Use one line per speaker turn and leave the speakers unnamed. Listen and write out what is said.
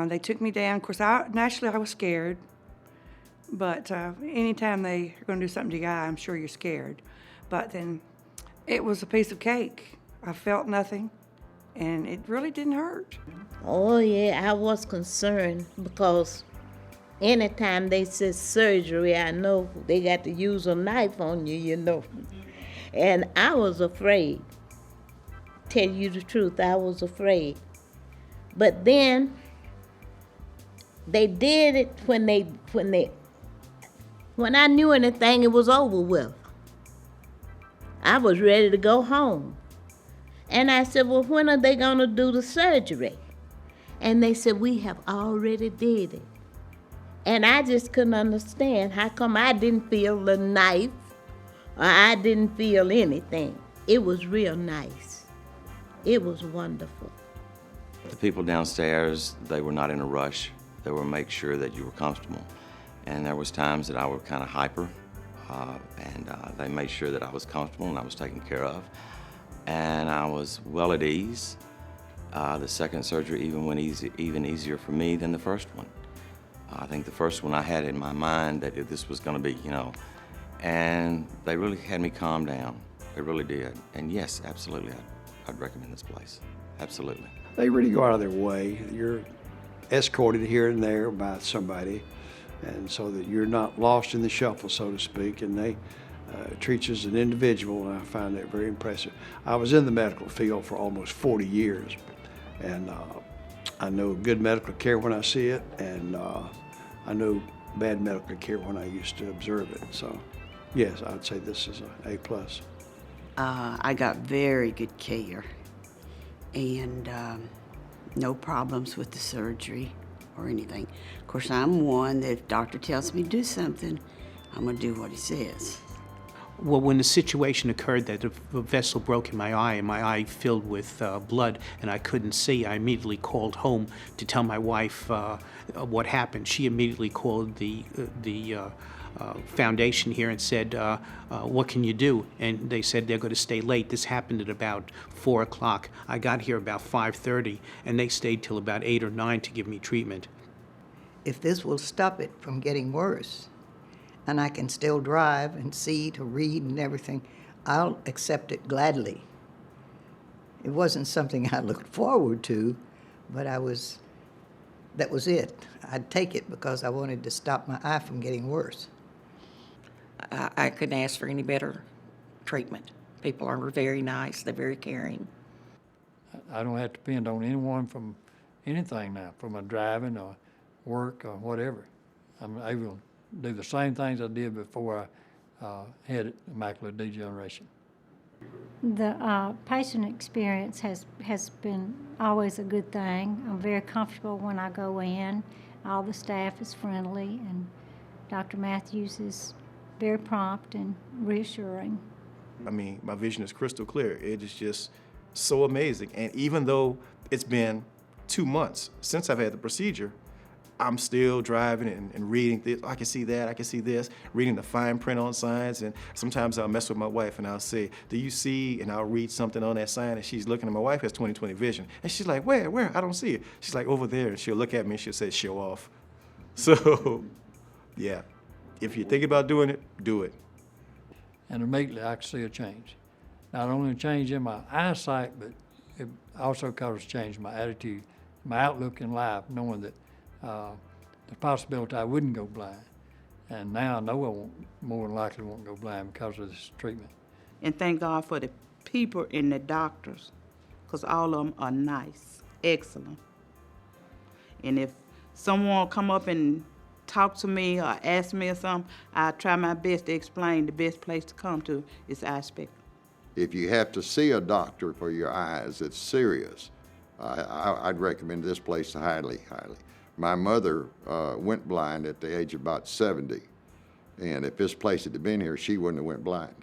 They took me down. Of course, naturally I was scared, but anytime they are going to do something to your eye, I'm sure you're scared. But then it was a piece of cake. I felt nothing, and it really didn't hurt.
Oh yeah, I was concerned because anytime they said surgery, I know they got to use a knife on you, you know. And I was afraid. Tell you the truth, I was afraid. But then they did it when I knew anything, it was over with. I was ready to go home. And I said, well, when are they gonna do the surgery? And they said, we have already did it. And I just couldn't understand how come I didn't feel the knife or I didn't feel anything. It was real nice. It was wonderful.
The people downstairs, they were not in a rush. They were make sure that you were comfortable. And there was times that I was kind of hyper, and they made sure that I was comfortable and I was taken care of. And I was well at ease. The second surgery even went even easier for me than the first one. I think the first one I had in my mind that this was gonna be, and they really had me calm down. They really did. And yes, absolutely, I'd recommend this place. Absolutely.
They really go out of their way. You're escorted here and there by somebody, and so that you're not lost in the shuffle, so to speak, and they treat you as an individual, and I find that very impressive. I was in the medical field for almost 40 years, and I know good medical care when I see it, and I know bad medical care when I used to observe it. So, yes, I would say this is an A+.
I got very good care, and no problems with the surgery or anything. Of course, I'm one that if doctor tells me to do something, I'm gonna do what he says.
Well, when the situation occurred that a vessel broke in my eye and my eye filled with blood and I couldn't see, I immediately called home to tell my wife what happened. She immediately called the foundation here and said, what can you do? And they said they're going to stay late. This happened at about 4 o'clock. I got here about 5:30, and they stayed till about 8 or 9 to give me treatment.
If this will stop it from getting worse, and I can still drive and see to read and everything, I'll accept it gladly. It wasn't something I looked forward to, but that was it. I'd take it because I wanted to stop my eye from getting worse.
I couldn't ask for any better treatment. People are very nice, they're very caring.
I don't have to depend on anyone from anything now, from my driving or work or whatever. I'm able to do the same things I did before I had macular degeneration.
The patient experience has been always a good thing. I'm very comfortable when I go in. All the staff is friendly, and Dr. Matthews is very prompt and reassuring.
I mean, my vision is crystal clear. It is just so amazing. And even though it's been 2 months since I've had the procedure, I'm still driving and reading this. I can see that, I can see this, reading the fine print on signs. And sometimes I'll mess with my wife and I'll say, do you see? And I'll read something on that sign, and she's looking, and my wife has 20/20 vision. And she's like, where? I don't see it. She's like, over there. And she'll look at me and she'll say, show off. So, yeah, if you're thinking about doing it, do it.
And immediately I could see a change. Not only a change in my eyesight, but it also caused a change in my attitude, my outlook in life, knowing that the possibility I wouldn't go blind. And now I know I won't, more than likely won't go blind because of this treatment.
And thank God for the people and the doctors, because all of them are nice, excellent. And if someone come up and talk to me or ask me or something, I try my best to explain the best place to come to is eye spec.
If you have to see a doctor for your eyes, it's serious. I'd recommend this place highly. My mother went blind at the age of about 70, and if this place had been here, she wouldn't have went blind.